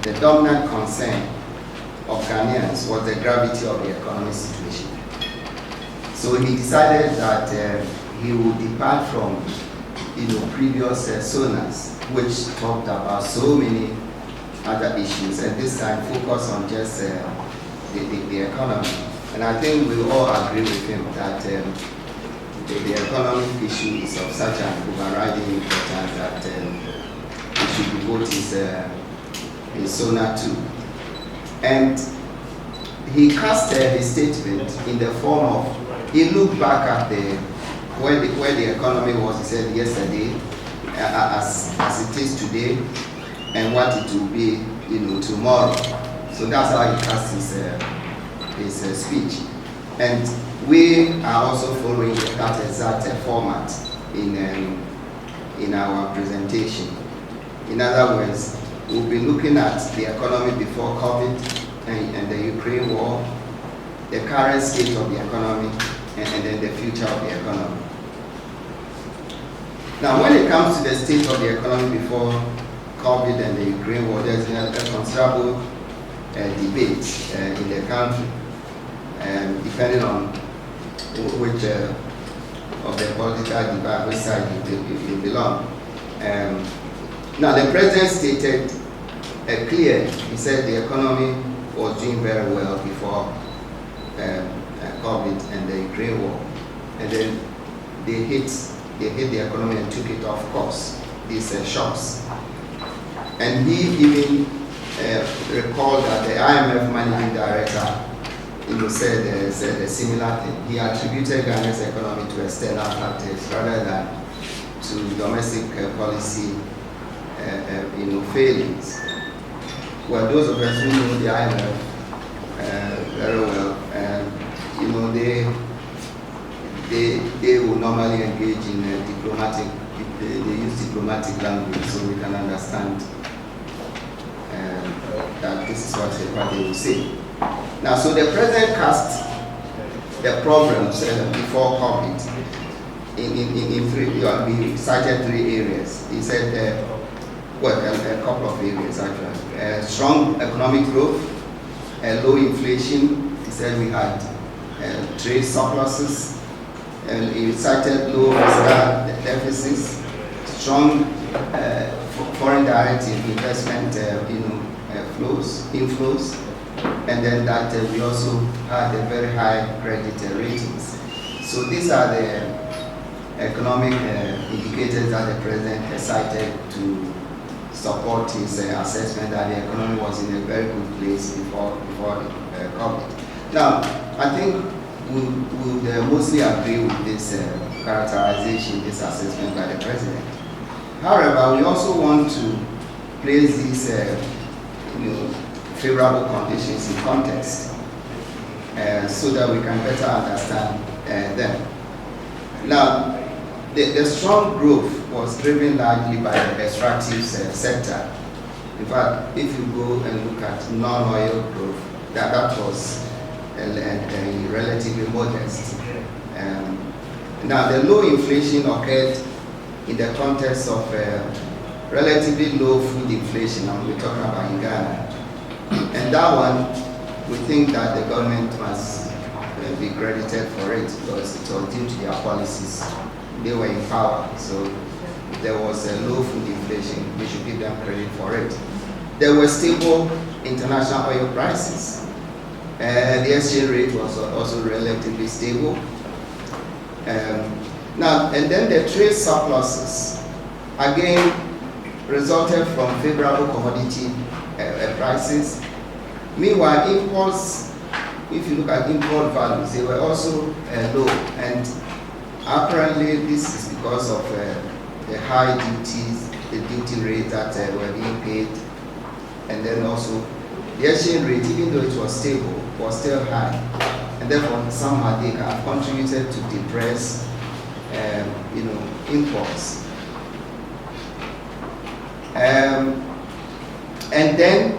the dominant concern of Ghanaians was the gravity of the economic situation. So he decided that he would depart from previous Sonas, which talked about so many other issues, and this time focus on just the economy. And I think we all agree with him that the economic issue is of such an overriding importance that it should be voted his Sona too. And he cast his statement in the form of, he looked back at where the economy was, he said, yesterday, as it is today, and what it will be, tomorrow. So that's how he cast his speech. And we are also following that exact format in our presentation. In other words, we'll be looking at the economy before COVID and the Ukraine war, the current state of the economy, and then the future of the economy. Now, when it comes to the state of the economy before COVID and the Ukraine war, there's a considerable debate in the country, depending on which of the political divide, which side you belong. Now, the president stated clearly, he said the economy was doing very well before COVID and the Ukraine war, and then they hit the economy and took it off course, these shocks. And he even recalled that the IMF managing director said a similar thing. He attributed Ghana's economy to external factors rather than to domestic policy failings. Well, those of us who know the IMF very well, they will normally engage in they use diplomatic language, so we can understand that this is what they will say. Now, so the president cast the problems before COVID in three, we cited 3 areas. He said, a couple of areas actually. Strong economic growth, low inflation. He said we had trade surpluses, and he cited low fiscal deficits, strong foreign direct investment inflows, and then that we also had a very high credit ratings. So these are the economic indicators that the president has cited to support his assessment that the economy was in a very good place before COVID. Now, I think we would mostly agree with this characterization, this assessment by the president. However, we also want to place these favorable conditions in context so that we can better understand them. Now, the strong growth was driven largely by the extractive sector. In fact, if you go and look at non-oil growth, that was relatively modest. Now, the low inflation occurred in the context of relatively low food inflation, and we're talking about in Ghana. And that one, we think that the government must be credited for it because it was due to their policies. They were in power, so there was a low food inflation. We should give them credit for it. There were stable international oil prices. The exchange rate was also relatively stable. Now, and then the trade surpluses, again, resulted from favorable commodity prices. Meanwhile, imports, if you look at import values, they were also low. And apparently, this is because of the high duties, the duty rate that were being paid. And then also, the exchange rate, even though it was stable, was still high. And therefore, somehow they have contributed to depress imports. And then,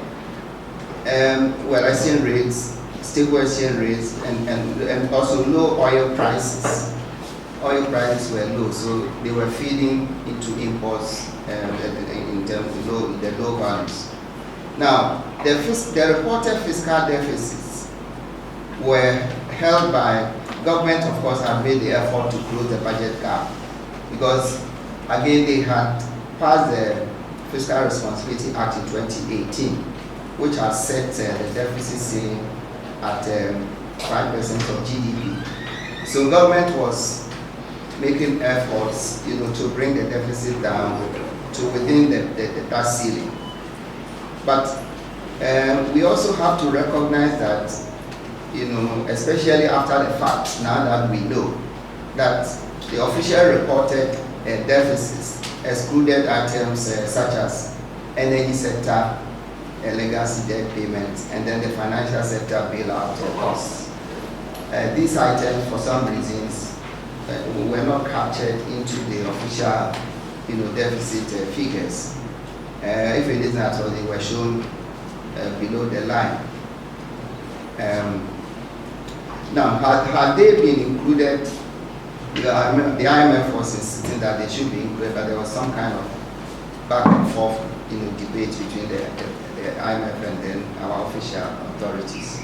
exchange rates, stable exchange rates, and also low oil prices. Oil prices were low, so they were feeding into imports in terms of the low values. Now, the reported fiscal deficits were held by government, of course, have made the effort to close the budget gap because, again, they had passed the Fiscal Responsibility Act in 2018, which has set the deficit ceiling at 5% of GDP. So government was making efforts, to bring the deficit down to within that ceiling. But we also have to recognize that, especially after the fact, now that we know that the official reported deficits excluded items such as energy sector, legacy debt payments, and then the financial sector bailout costs. These items, for some reasons, were not captured into the official, deficit figures. If it isn't at all, they were shown below the line. Now, had they been included, the IMF was insisting that they should be included, but there was some kind of back and forth, debate between the IMF and then our official authorities.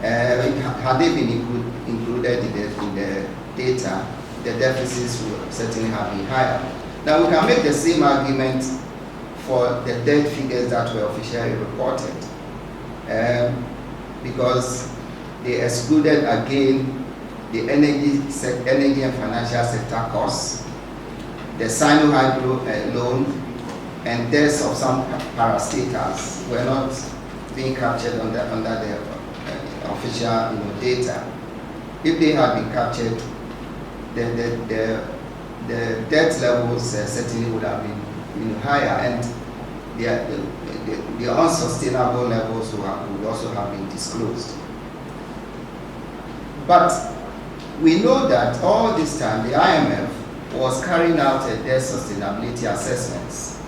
Had they been included in the data, the deficits would certainly have been higher. Now, we can make the same argument for the debt figures that were officially reported, because they excluded again the energy and financial sector costs, the Sino-Hydro loan, and debts of some parastatals were not being captured under the official data. If they had been captured, the debt levels certainly would have been higher, and the unsustainable levels would also have been disclosed. But we know that all this time the IMF was carrying out debt sustainability assessments,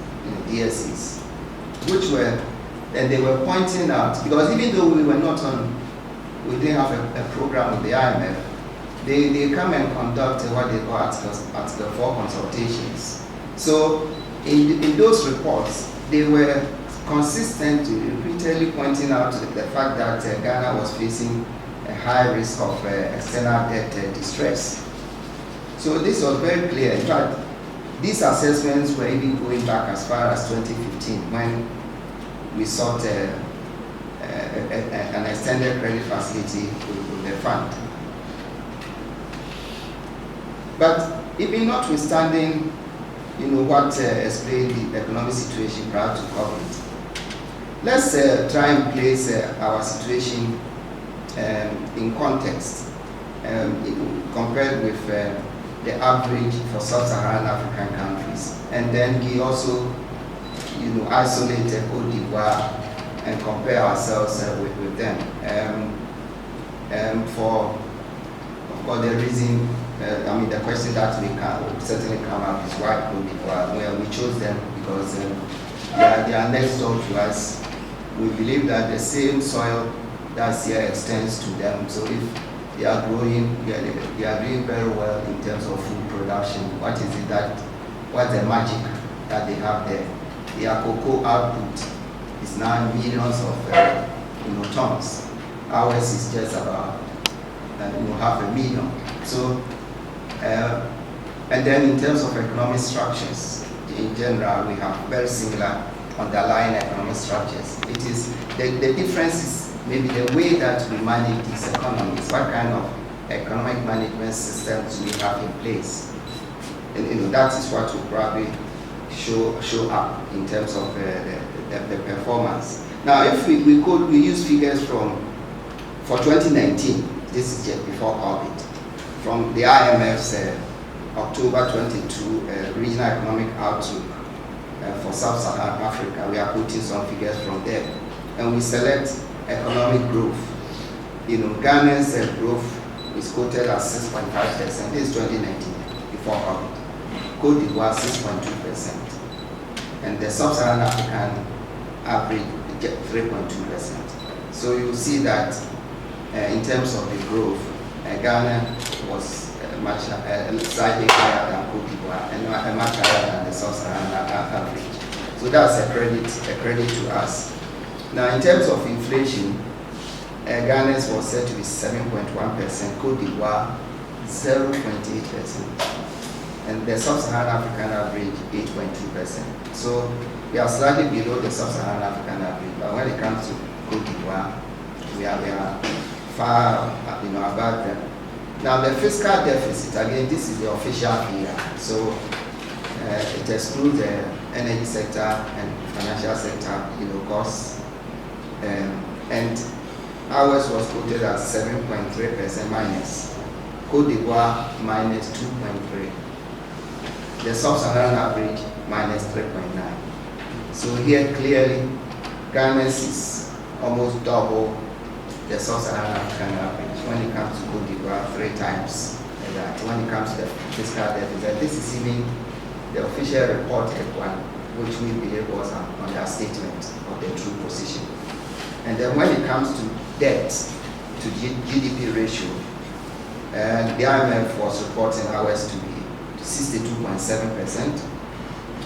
DSEs, which were, and they were pointing out, because even though we didn't have a program with the IMF, they come and conduct what they call Article 4 consultations. So in those reports, they were consistent, repeatedly pointing out the fact that Ghana was facing a high risk of external debt distress. So this was very clear. In fact, these assessments were even going back as far as 2015 when we sought an extended credit facility with the fund. But even notwithstanding, what explained the economic situation prior to COVID, let's try and place our situation in context, compared with the average for sub-Saharan African countries, and then we also, isolate Côte d'Ivoire and compare ourselves with them. For the reason, the question that will certainly come up is why Côte d'Ivoire? Well, we chose them because they are next door to us. We believe that the same soil that's here extends to them. So if they are growing, they are doing very well in terms of food production. What's the magic that they have there? Their cocoa output is now millions of tons. Ours is just about 500,000. So, and then in terms of economic structures, in general, we have very similar underlying economic structures. It is the difference is maybe the way that we manage these economies. What kind of economic management systems we have in place? And that is what will probably show up in terms of the performance. Now, if we use figures for 2019, this is just before COVID, from the IMF's October 22 Regional Economic Outlook for Sub-Saharan Africa. We are putting some figures from there, and we select economic growth. Ghana's growth is quoted as 6.5%. This is 2019, before COVID. Côte d'Ivoire 6.2%, and the Sub-Saharan African average 3.2%. So you see that in terms of the growth, Ghana was much slightly higher than Côte d'Ivoire and much higher than the Sub-Saharan average. So that's a credit to us. Now, in terms of inflation, Ghana's was said to be 7.1%, Cote d'Ivoire 0.8%, and the sub-Saharan African average 8.2%. So we are slightly below the sub-Saharan African average, but when it comes to Cote d'Ivoire, we are far above them. Now the fiscal deficit, again, this is the official figure, so it excludes the energy sector and financial sector, costs, and ours was quoted as 7.3% minus, Cote d'Ivoire minus 2.3, the sub-Saharan average minus 3.9. So here clearly, Ghana's is almost double the sub-Saharan African average when it comes to Cote d'Ivoire, 3 times that. When it comes to the fiscal deficit, this is even the official reported one, which we believe was an understatement of the true position. And then when it comes to debt to GDP ratio, the IMF was reporting ours to be 62.7%,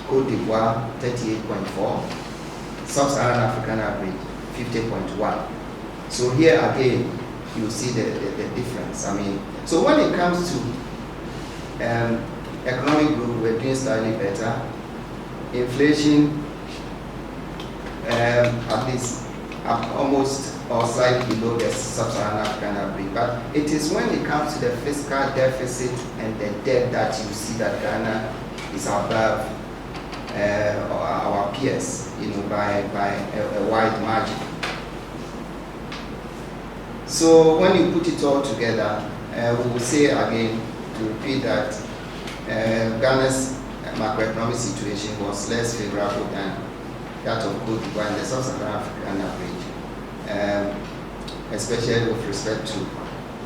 Cote d'Ivoire 38.4%, sub-Saharan African average 50.1%. So here again, you see the difference. So when it comes to economic growth, we're doing slightly better. Inflation, at least almost or slightly below the sub-Saharan African average. But it is when it comes to the fiscal deficit and the debt that you see that Ghana is above our peers, by a wide margin. So when you put it all together, we will say again, to repeat that Ghana's macroeconomic situation was less favorable than that of Cote d'Ivoire and the sub-Saharan African average, especially with respect to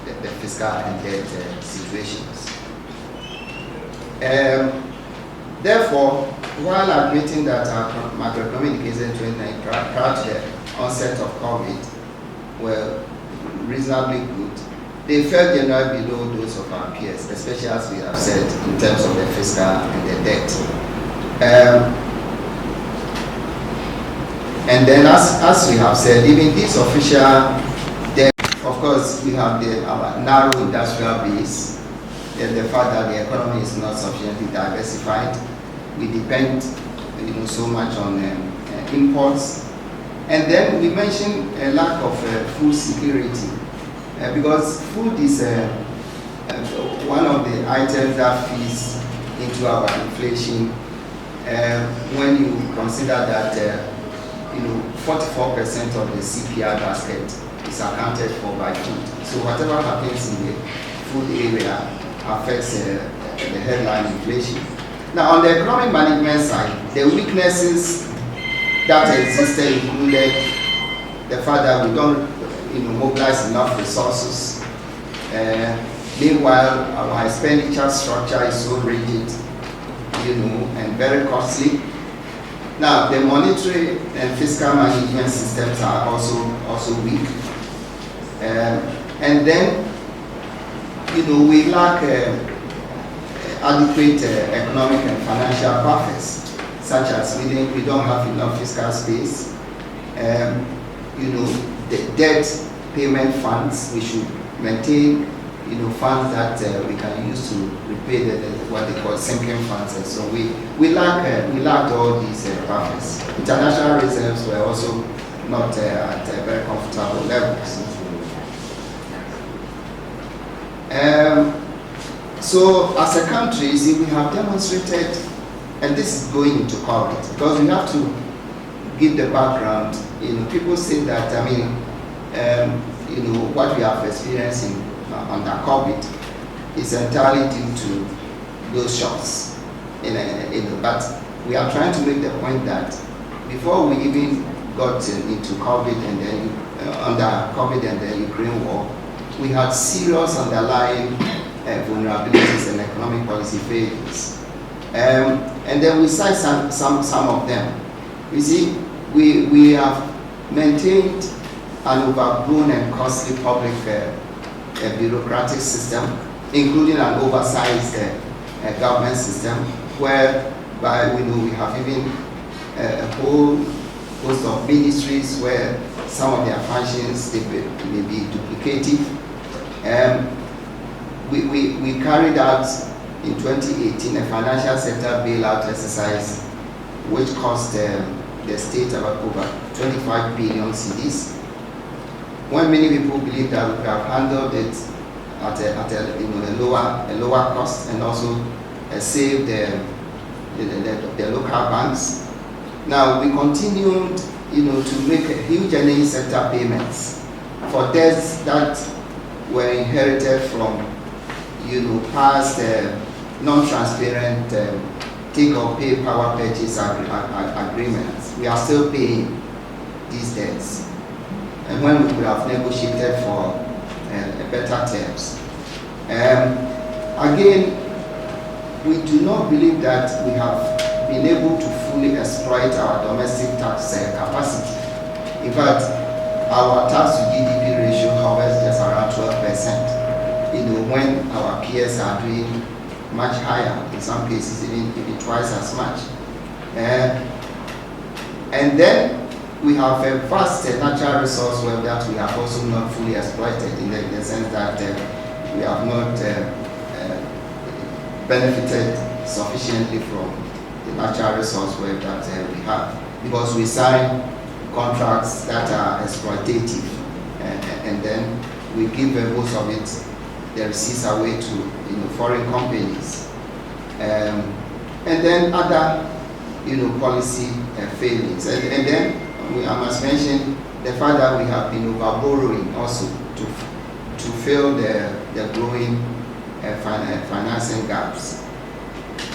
the fiscal and debt situations. Therefore, while admitting that our macroeconomic indicators in 2019 prior to the onset of COVID were reasonably good, they fell generally below those of our peers, especially as we have said in terms of the fiscal and the debt. And then as we have said, even this official debt, of course, we have our narrow industrial base, and the fact that the economy is not sufficiently diversified. We depend so much on imports. And then we mentioned a lack of food security, because food is one of the items that feeds into our inflation. When you consider that 44% of the CPI basket is accounted for by food. So whatever happens in the food area affects the headline inflation. Now on the economic management side, the weaknesses that existed included the fact that we don't mobilize enough resources. Meanwhile, our expenditure structure is so rigid, and very costly. Now, the monetary and fiscal management systems are also weak. And then, we lack adequate economic and financial buffers, such as we don't have enough fiscal space. The debt payment funds, we should maintain, funds that we can use to repay what they call sinking funds. And so we lacked all these buffers. International reserves were also not at very comfortable levels. So as a country, we have demonstrated, and this is going into COVID, because we have to give the background. People say that, what we have experienced under COVID is entirely due to those shocks. But we are trying to make the point that before we even got into COVID and then under COVID and the Ukraine war, we had serious underlying vulnerabilities and economic policy failures. And then we cite some of them. You see, we have maintained an overgrown and costly public bureaucratic system, including an oversized government system, whereby we have even a whole host of ministries where some of their functions they may be duplicative. We carried out in 2018 a financial sector bailout exercise which cost the state about over 25 billion cedis. When many people believe that we have handled it at a lower cost and also saved the local banks. Now we continued to make a huge energy sector payments for debts that were inherited from past non-transparent take or pay power purchase agreements. We are still paying these debts, and when we could have negotiated for better terms. Again, we do not believe that we have been able to fully exploit our domestic tax capacity. In fact, our tax to GDP ratio hovers just around 12%. When our peers are doing much higher, in some cases even twice as much. And then we have a vast natural resource well that we have also not fully exploited in the sense that we have not benefited sufficiently from the natural resource well that we have, because we sign contracts that are exploitative, and then we give most of it, the receipts away to foreign companies, and then other policy failings, and then I must mention the fact that we have been over borrowing also to fill the growing financing gaps.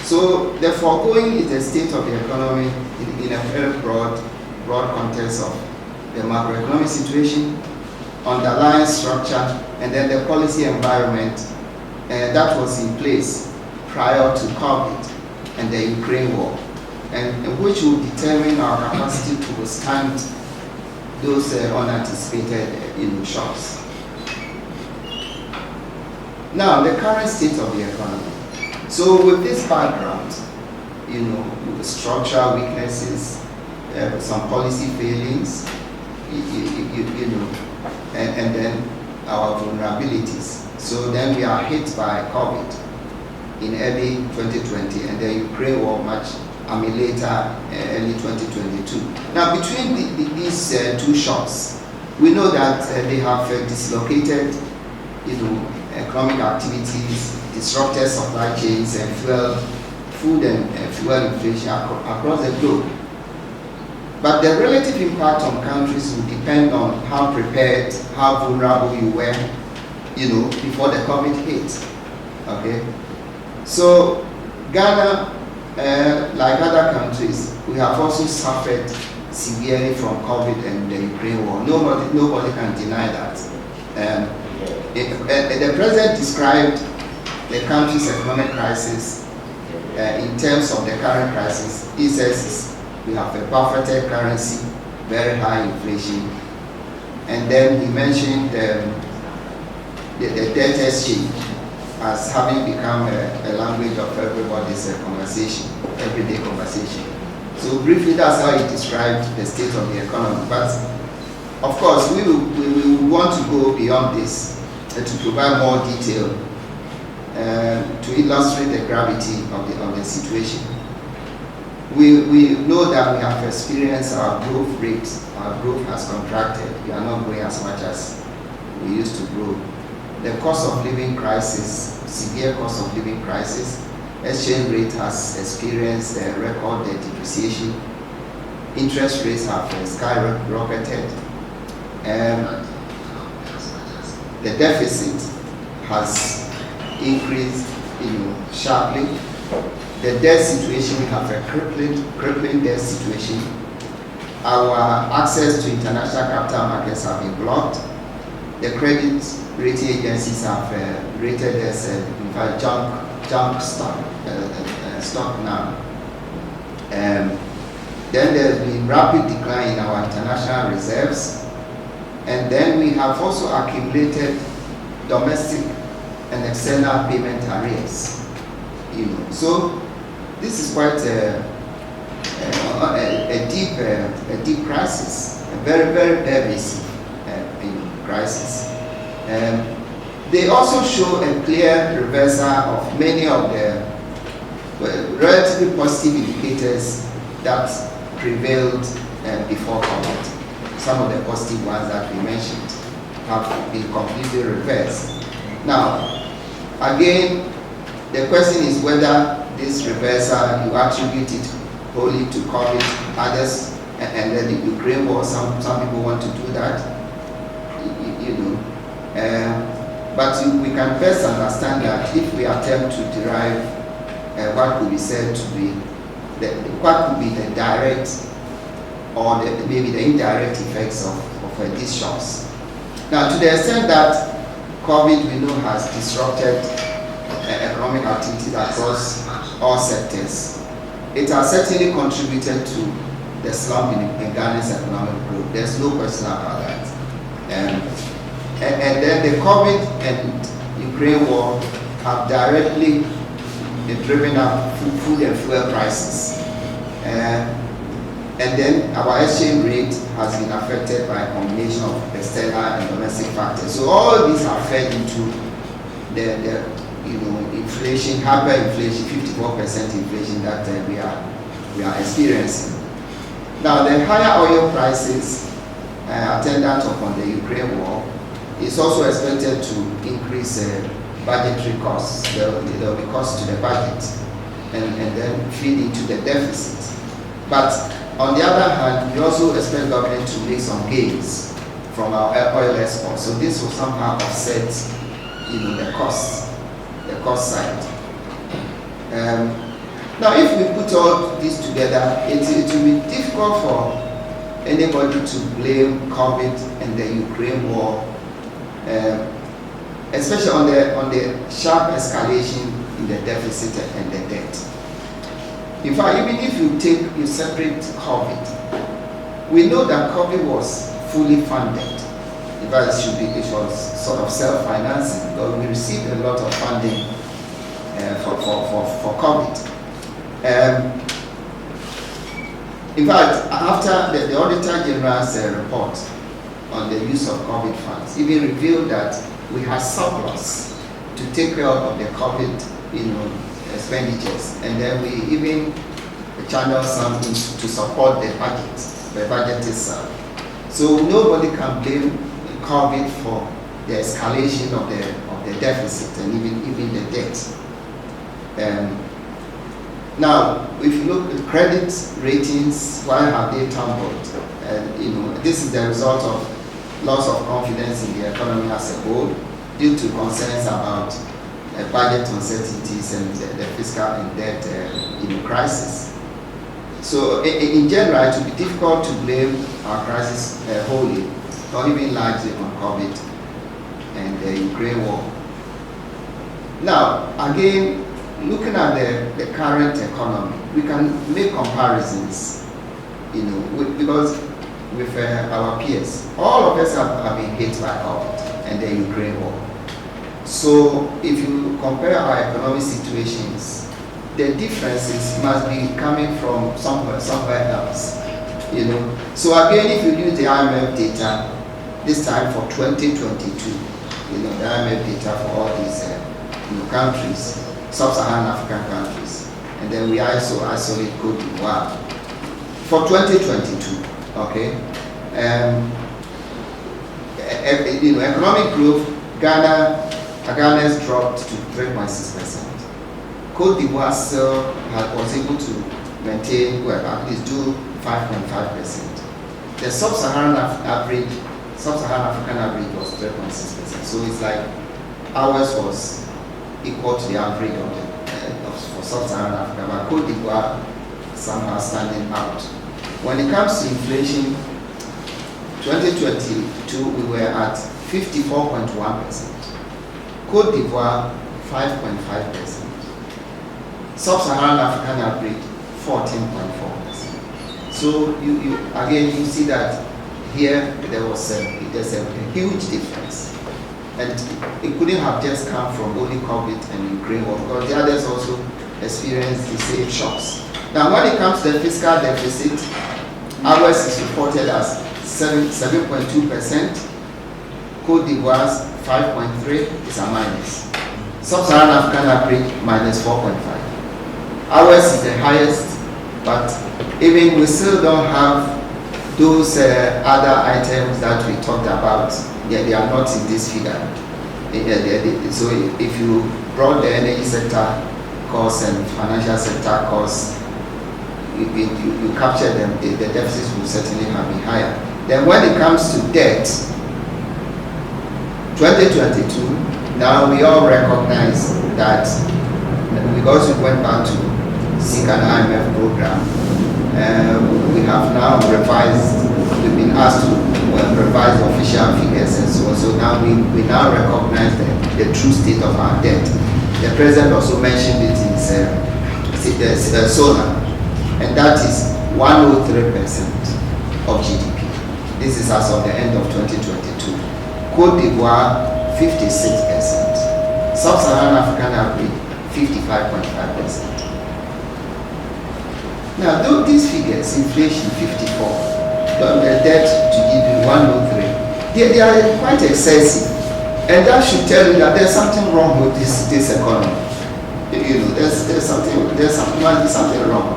So the foregoing is the state of the economy in a very broad context of the macroeconomic situation, underlying structure, and then the policy environment that was in place prior to COVID and the Ukraine war, and which will determine our capacity to withstand those unanticipated shocks. Now, the current state of the economy. So with this background, with the structural weaknesses, some policy failings, and then our vulnerabilities. So then we are hit by COVID in early 2020, and the Ukraine war much later, early 2022. Now, between these two shocks, we know that they have dislocated, economic activities, disrupted supply chains, and food and fuel inflation across the globe. But the relative impact on countries will depend on how prepared, how vulnerable you were, before the COVID hit. Okay, so Ghana, like other countries, we have also suffered severely from COVID and the Ukraine war. Nobody can deny that. The president described the country's economic crisis in terms of the current crisis. He says we have a buffeted currency, very high inflation, and then he mentioned the debt exchange as having become a language of everybody's conversation, everyday conversation. So briefly, that's how he described the state of the economy. But of course, we will want to go beyond this to provide more detail to illustrate the gravity of the situation. We know that we have experienced our growth rates. Our growth has contracted. We are not growing as much as we used to grow. The cost of living crisis, severe cost of living crisis, exchange rate has experienced a record depreciation. Interest rates have skyrocketed. The deficit has increased sharply. The debt situation, we have a crippling debt situation. Our access to international capital markets have been blocked. The credit rating agencies have rated us in fact junk stock now. Then there's been rapid decline in our international reserves, and then we have also accumulated domestic and external payment arrears. So this is quite a deep crisis, a very, very pervasive crisis. They also show a clear reversal of many of the relatively positive indicators that prevailed before COVID. Some of the positive ones that we mentioned have been completely reversed. Now, again, the question is whether this reversal, you attribute it wholly to COVID, others, and then the Ukraine war, some people want to do that, but we can best understand that if we attempt to derive what could be said to be, what could be the direct or maybe the indirect effects of these shocks. Now, to the extent that COVID, we know, has disrupted economic activities across all sectors, it has certainly contributed to the slump in Ghana's economic growth. There's no question about that. And then the COVID and Ukraine war have directly driven up food and fuel prices. And then our exchange rate has been affected by a combination of external and domestic factors. So all these have fed into the inflation, hyperinflation, 54% inflation that we are experiencing. Now, the higher oil prices attendant upon the Ukraine war is also expected to increase budgetary costs. There will be costs to the budget and then feed into the deficit. But on the other hand, we also expect government to make some gains from our oil exports. So this will somehow offset, the cost side. Now, if we put all this together, it will be difficult for anybody to blame COVID and the Ukraine war, especially on the sharp escalation in the deficit and the debt. In fact, even if you separate COVID, we know that COVID was fully funded. In fact, it was sort of self-financing because we received a lot of funding for COVID. In fact, after the Auditor General's report on the use of COVID funds, even revealed that we had surplus to take care of the COVID, expenditures, and then we even channel some to support the budget itself. So nobody can blame COVID for the escalation of the deficit and even the debt. Now, if you look at credit ratings, why have they tumbled? This is the result of loss of confidence in the economy as a whole due to concerns about budget uncertainties and the fiscal and debt crisis. So in general, it would be difficult to blame our crisis wholly, not even largely on COVID and the Ukraine war. Now, again, looking at the current economy, we can make comparisons, because with our peers, all of us have been hit by COVID and the Ukraine war. So if you compare our economic situations, the differences must be coming from somewhere else. So again, if you use the IMF data, this time for 2022, the IMF data for all these countries, sub-Saharan African countries, and then we also isolate Cote d'Ivoire. For 2022, okay, economic growth, Ghana's dropped to 3.6%. Cote d'Ivoire still was able to maintain, at least do 5.5%. The sub-Saharan African average was 3.6%. So it's like ours was equal to the average for sub-Saharan Africa, but Cote d'Ivoire somehow standing out. When it comes to inflation, 2022 we were at 54.1%. Cote d'Ivoire 5.5%. Sub-Saharan African average 14.4%. So you see that here there's a huge difference, and it couldn't have just come from only COVID and Ukraine war, because the others also experienced the same shocks. Now, when it comes to the fiscal deficit, ours is reported as 7.2%. Cote d'Ivoire's 5.3 is a minus. Sub-Saharan African average minus 4.5. Ours is the highest, but even we still don't have those other items that we talked about. They are not in this figure. So if you brought the energy sector costs and financial sector costs, you capture them, the deficits will certainly have been higher. Then when it comes to debt, 2022, now we all recognize that because we went back to seek an IMF program, we have now revised, we've been asked to revise official figures and so on. So now we now recognize the true state of our debt. The President also mentioned it in Sona, and that is 103% of GDP. This is as of the end of 2022. Cote d'Ivoire, 56%. Sub-Saharan African average, 55.5%. Now, though these figures, inflation 54, the debt to GDP 103, they are quite excessive, and that should tell you that there's something wrong with this economy. You know, there's something wrong.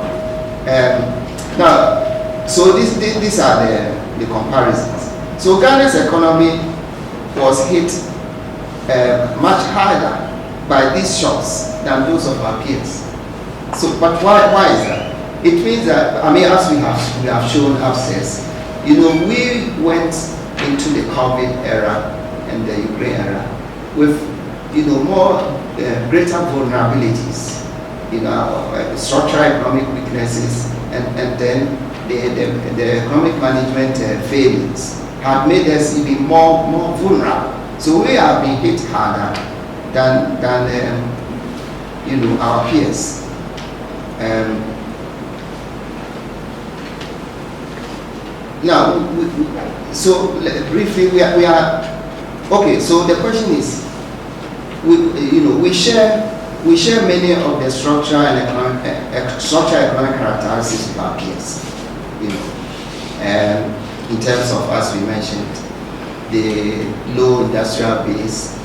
Now, so these are the comparisons. So Ghana's economy was hit much harder by these shocks than those of our peers. So, but why is that? It means that, I mean, as we have shown upstairs, you know, we went into the COVID era and the Ukraine era with, you know, more greater vulnerabilities, you know, structural economic weaknesses, and then the economic management failings had made us even more vulnerable. So we have been hit harder than you know, our peers. Now, so briefly, we are okay. So the question is, we share many of the structural and economic characteristics of our peers. You know, in terms of, as we mentioned, the low industrial base,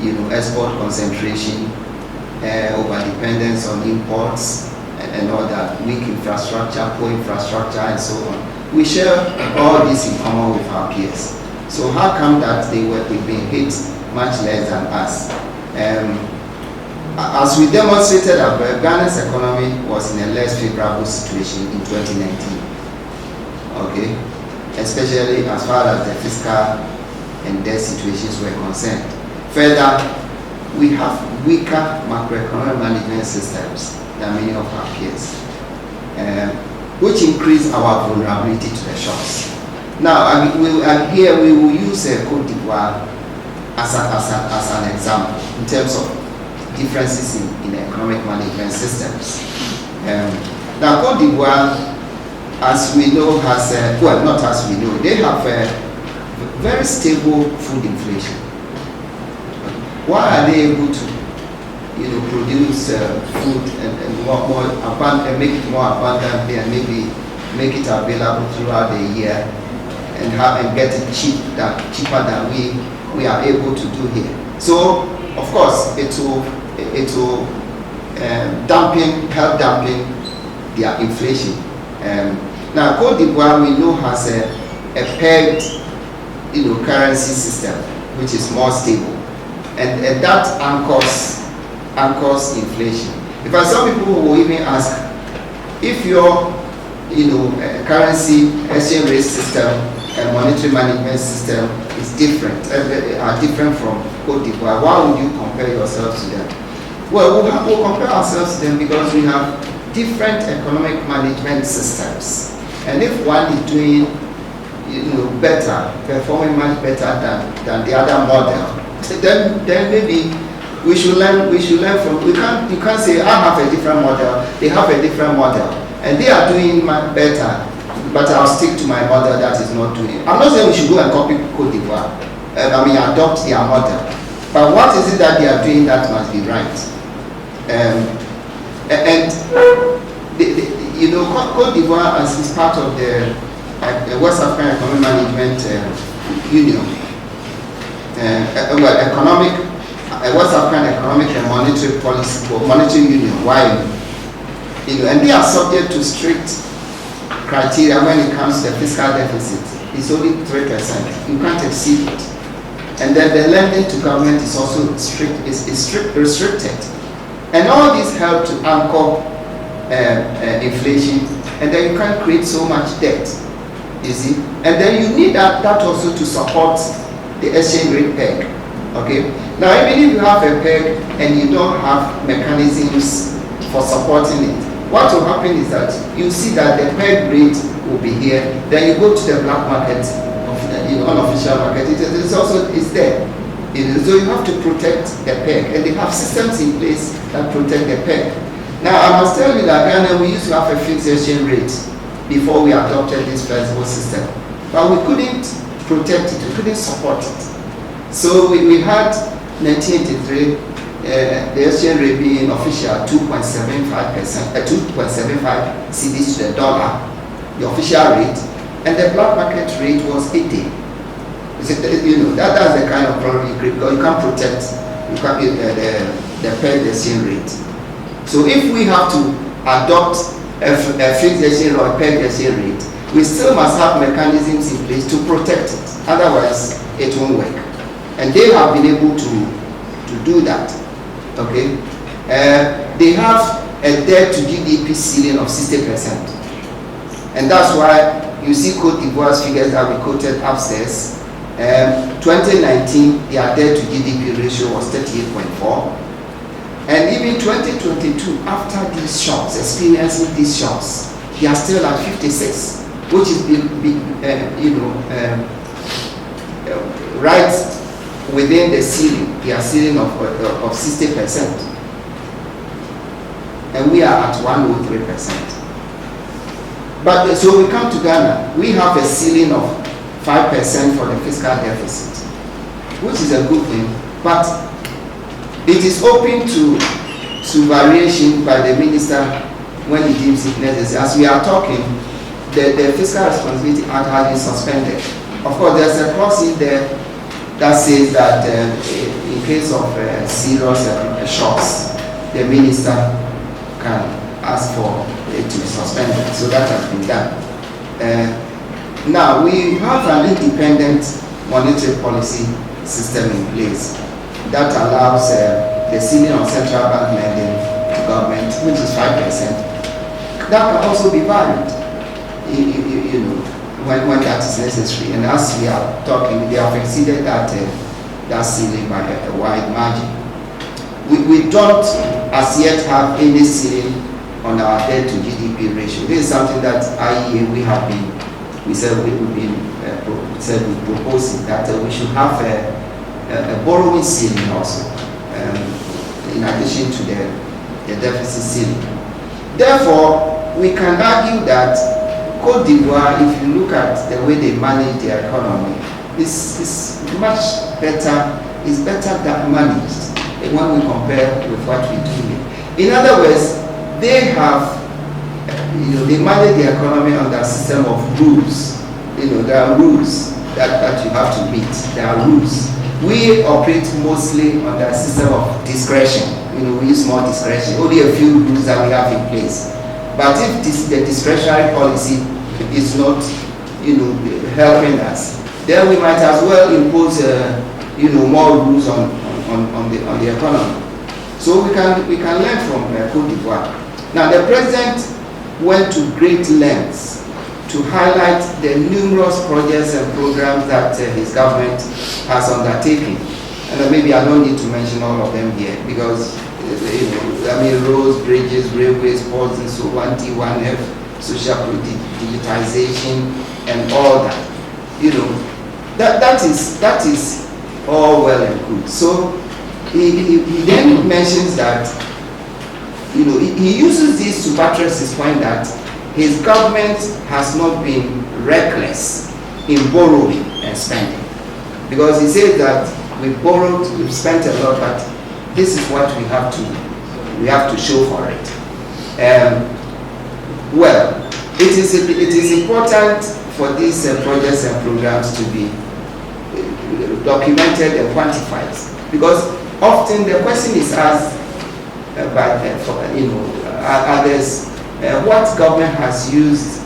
you know, export concentration, over dependence on imports, and all that, weak infrastructure, poor infrastructure, and so on. We share all this in common with our peers. So how come that we've been hit much less than us? As we demonstrated, Ghana's economy was in a less favorable situation in 2019. Okay, especially as far as the fiscal and debt situations were concerned. Further, we have weaker macroeconomic management systems than many of our peers, which increase our vulnerability to the shocks. Now, here we will use Cote d'Ivoire as an example in terms of differences in economic management systems. Now, Cote d'Ivoire, as we know, has well, not as we know, they have a very stable food inflation. Why are they able to, you know, produce food and more abundant, make it more abundantly, and maybe make it available throughout the year, and get it cheaper than we are able to do here? So, of course, it will help dampen their inflation. Now, Cote d'Ivoire, we know, has a pegged, you know, currency system which is more stable, and that anchors inflation. In fact, some people will even ask, if your, you know, currency exchange rate system and monetary management system is different, are different from Cote d'Ivoire, why would you compare yourselves to them? Well, we'll compare ourselves to them because we have different economic management systems, and if one is doing, you know, better, performing much better than the other model, then maybe we should learn from. You can't say I have a different model, they have a different model, and they are doing much better, but I'll stick to my model that is not doing. I'm not saying we should go and copy Cote d'Ivoire. Adopt their model, but what is it that they are doing that must be right? And you know, Cote d'Ivoire is part of the West African Economic Management Union, West African Economic and Monetary Policy, or Monetary Union, you know, and they are subject to strict criteria when it comes to the fiscal deficit. It's only 3%. You can't exceed it. And then the lending to government is also restricted. And all this help to anchor inflation, and then you can't create so much debt, you see. And then you need that also to support the exchange rate peg. Okay. Now, even if you have a peg and you don't have mechanisms for supporting it, what will happen is that you see that the peg rate will be here. Then you go to the black market, unofficial market. It's there. So you have to protect the peg, and they have systems in place that protect the peg. Now, I must tell you that Ghana, we used to have a fixed exchange rate before we adopted this flexible system, but we couldn't protect it, we couldn't support it. So we had 1983, the exchange rate being official 2.75%, 2.75 cedis to the dollar, the official rate, and the black market rate was 80. You know, that's the kind of problem you create, because you can't protect the peg exchange rate. So if we have to adopt a fixed exchange rate or a peg exchange rate, we still must have mechanisms in place to protect it. Otherwise, it won't work. And they have been able to do that. Okay, they have a debt to GDP ceiling of 60%, and that's why you see Cote d'Ivoire's figures that we quoted upstairs. 2019, their debt to GDP ratio was 38.4, and even 2022, after these shocks, experiencing these shocks, they are still at 56, which is right within the ceiling, their ceiling of 60%, and we are at 103%. But so we come to Ghana, we have a ceiling of 5% for the fiscal deficit, which is a good thing, but it is open to variation by the minister when he deems it necessary. As we are talking, the Fiscal Responsibility Act has been suspended. Of course, there's a clause in there that says that in case of serious shocks, the minister can ask for it to be suspended. So that has been done. Now, we have an independent monetary policy system in place that allows the ceiling of central bank lending to government, which is 5%. That can also be varied, you know, when that is necessary. And as we are talking, they have exceeded that ceiling by a wide margin. We don't as yet have any ceiling on our debt to GDP ratio. This is something that IEA we said we're proposing that we should have a borrowing ceiling also, in addition to the deficit ceiling. Therefore, we can argue that Cote d'Ivoire, if you look at the way they manage their economy, is much better, is better than managed when we compare with what we do here. In other words, they have, they manage the economy under a system of rules. There are rules that you have to meet. There are rules. We operate mostly under a system of discretion. We use more discretion. Only a few rules that we have in place. But if the discretionary policy is not, helping us, then we might as well impose, more rules on the economy. So we can learn from Cote d'Ivoire. Now, the president went to great lengths to highlight the numerous projects and programs that his government has undertaken. And maybe I don't need to mention all of them here because, roads, bridges, railways, ports, and so on, T1F, social digitization, and all that. That is all well and good. So he then mentions that, he uses this to buttress his point that his government has not been reckless in borrowing and spending. Because he says that we've borrowed, we've spent a lot, but this is what we have to show for it. Well, it is important for these projects and programs to be documented and quantified, because often the question is asked by others, what government has used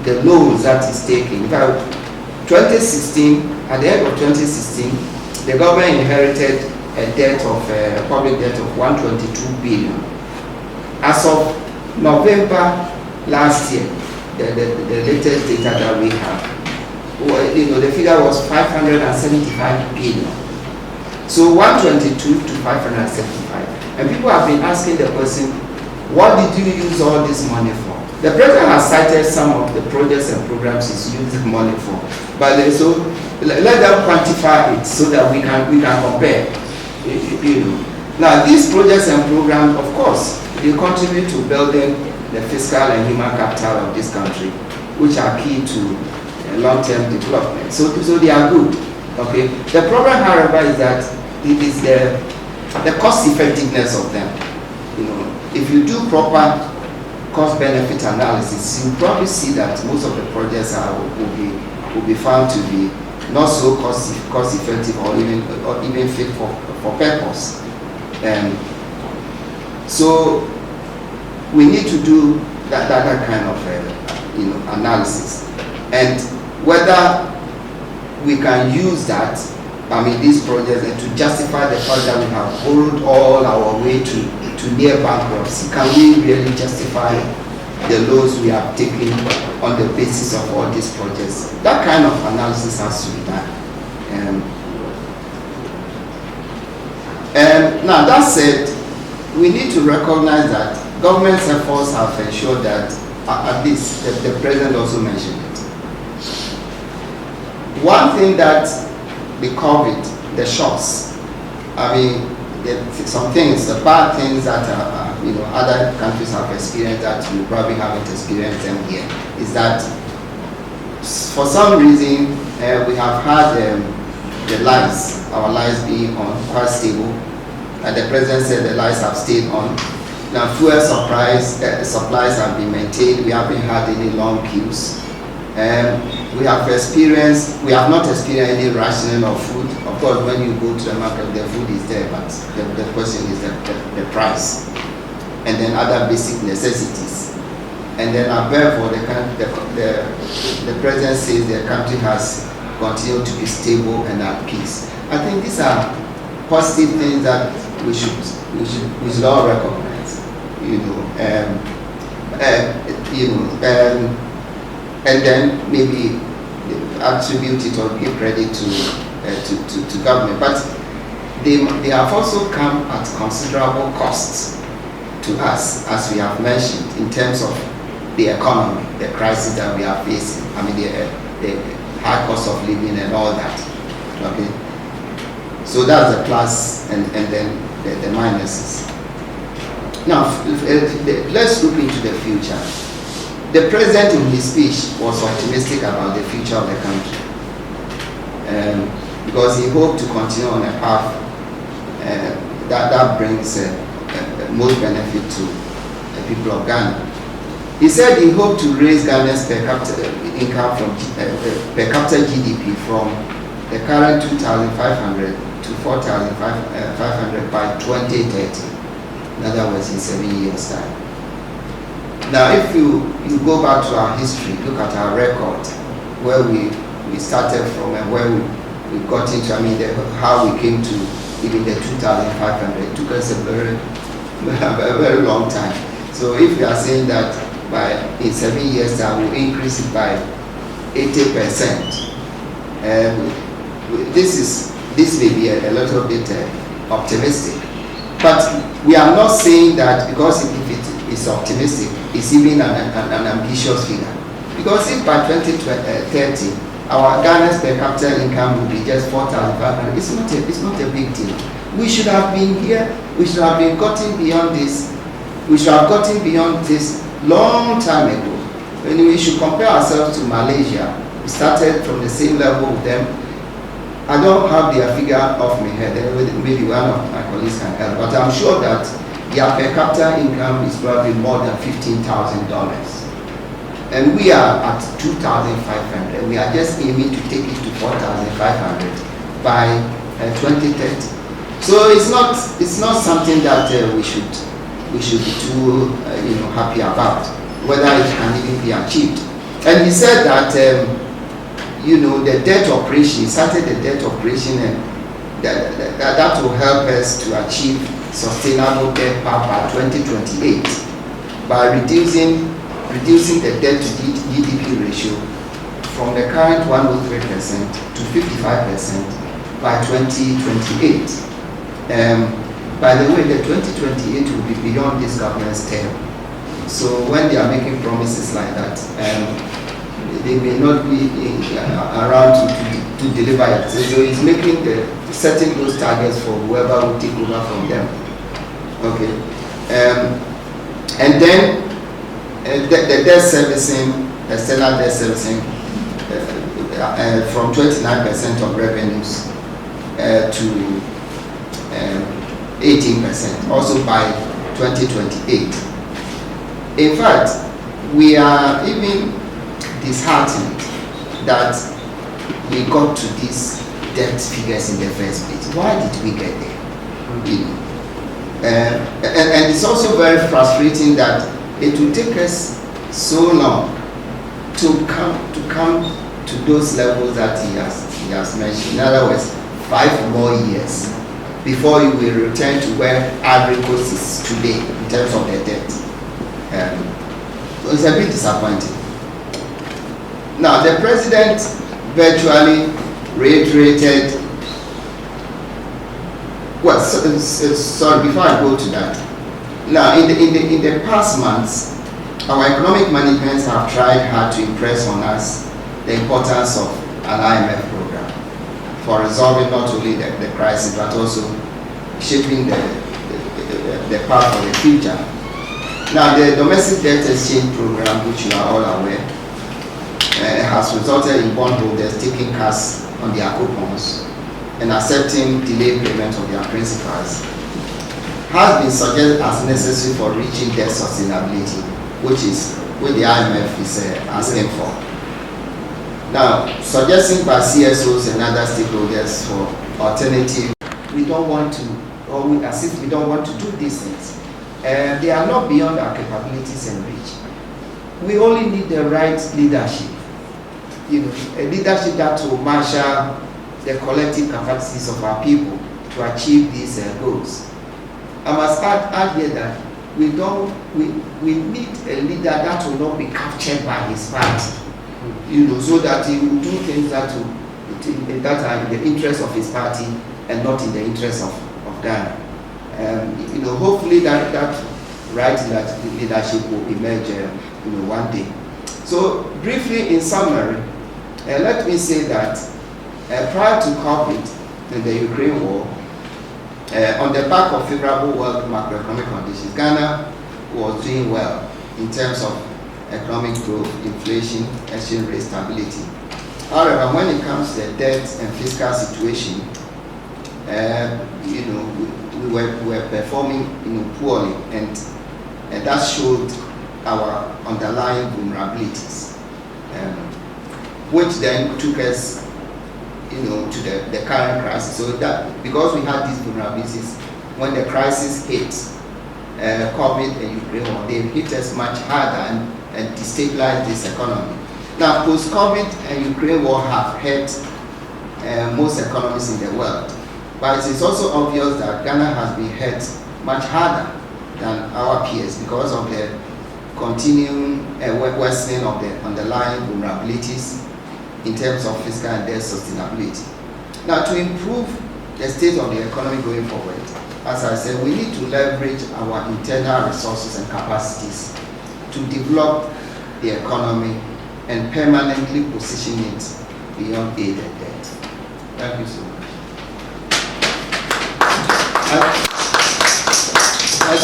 the loans that is taking. In fact, 2016, at the end of 2016, the government inherited a debt of public debt of 122 billion. As of November last year, the latest data that we have, the figure was 575 billion. So 122 to 575. And people have been asking the question, what did you use all this money for? The president has cited some of the projects and programs he's used money for, but so let them quantify it so that we can compare. Now these projects and programs, of course, they contribute to building the fiscal and human capital of this country, which are key to long-term development. So they are good. Okay. The problem, however, is that it is the cost effectiveness of them. If you do proper cost-benefit analysis, you probably see that most of the projects will be found to be not so cost effective or even fit for purpose. So we need to do that kind of analysis, and whether we can use that, these projects, and to justify the fact that we have borrowed all our way to near bankruptcy. Can we really justify the loans we have taken on the basis of all these projects? That kind of analysis has to be done. Now that said, we need to recognize that government's efforts have ensured that, at least the president also mentioned it. One thing that the COVID, the shocks, some things, the bad things that other countries have experienced that we probably haven't experienced them here, is that for some reason we have had our lives being on quite stable. And the president said the lights have stayed on. Now fuel supplies have been maintained. We haven't had any long queues. We have not experienced any rationing of food. Of course, when you go to the market, the food is there, but the question is the price. And then other basic necessities. And then above, the president says the country has continued to be stable and at peace. I think these are positive things that we should all recognize. And then maybe attribute it or give credit to government. But they have also come at considerable costs to us, as we have mentioned, in terms of the economy, the crisis that we are facing. The high cost of living and all that. Okay. So that's the plus, and then the minuses. Now, let's look into the future. The president in his speech was optimistic about the future of the country, because he hoped to continue on a path that brings most benefit to the people of Ghana. He said he hoped to raise Ghana's per capita income from per capita GDP from the current 2,500 to 4,500 by 2030. In other words, in 7 years' time. Now, if you go back to our history, look at our record, where we started from and where we got into, how we came to even the 2,500, it took us a very long time. So if we are saying that in 7 years' time we'll increase it by 80%, this may be a little bit optimistic. But we are not saying that because if it is optimistic, it's even an ambitious figure. Because if by 2030 our Ghana's per capita income will be just 4,500, it's not a big deal. We should have been here. We should have been gotten beyond this. We should have gotten beyond this long time ago. When we should compare ourselves to Malaysia, we started from the same level with them. I don't have their figure off my head. Maybe one of my colleagues can help, but I'm sure that their per capita income is probably more than $15,000. And we are at 2,500. We are just aiming to take it to 4,500 by 2030. So it's not something that we should be too happy about, whether it can even be achieved. And he said that the debt operation, he started the debt operation, and that will help us to achieve sustainable debt by 2028 by reducing the debt to GDP ratio from the current 103% to 55% by 2028. By the way, the 2028 will be beyond this government's term. So when they are making promises like that, they may not be around to deliver it. So he's setting those targets for whoever will take over from them. Okay. And then the debt servicing, external debt servicing, from 29% of revenues to 18%, also by 2028. In fact, we are even disheartened that we got to these debt figures in the first place. Why did we get there? And it's also very frustrating that it will take us so long to come to those levels that he has mentioned. In other words, 5 more years before you will return to where Ivory Coast is today in terms of the debt. So it's a bit disappointing. Now, the president virtually reiterated. Well, sorry, before I go to that. Now, in the past months, our economic management have tried hard to impress on us the importance of an IMF program for resolving not only the crisis, but also shaping the path for the future. Now, the domestic debt exchange program, which you are all aware, has resulted in bondholders taking cash on their coupons and accepting delayed payment of their principals, has been suggested as necessary for reaching debt sustainability, which the IMF is asking for. Now, suggesting by CSOs and other stakeholders for alternative, we don't want to, or as if we don't want to do these things. They are not beyond our capabilities and reach. We only need the right leadership. A leadership that will marshal the collective capacities of our people to achieve these goals. I must add here that we need a leader that will not be captured by his party, so that he will do things that are in the interest of his party and not in the interest of Ghana. Hopefully that right leadership will emerge, one day. So briefly, in summary, let me say that prior to COVID and the Ukraine war, on the back of favorable world macroeconomic conditions, Ghana was doing well in terms of economic growth, inflation, exchange rate stability. However, when it comes to the debt and fiscal situation, we were performing poorly, and that showed our underlying vulnerabilities, which then took us to the current crisis. So that because we had these vulnerabilities, when the crisis hit, COVID and Ukraine war, they hit us much harder and destabilized this economy. Now, post-COVID and Ukraine war have hurt most economies in the world, but it is also obvious that Ghana has been hurt much harder than our peers because of the continuing worsening of the underlying vulnerabilities in terms of fiscal and debt sustainability. Now, to improve the state of the economy going forward, as I said, we need to leverage our internal resources and capacities to develop the economy and permanently position it beyond aid and debt. Thank you so much.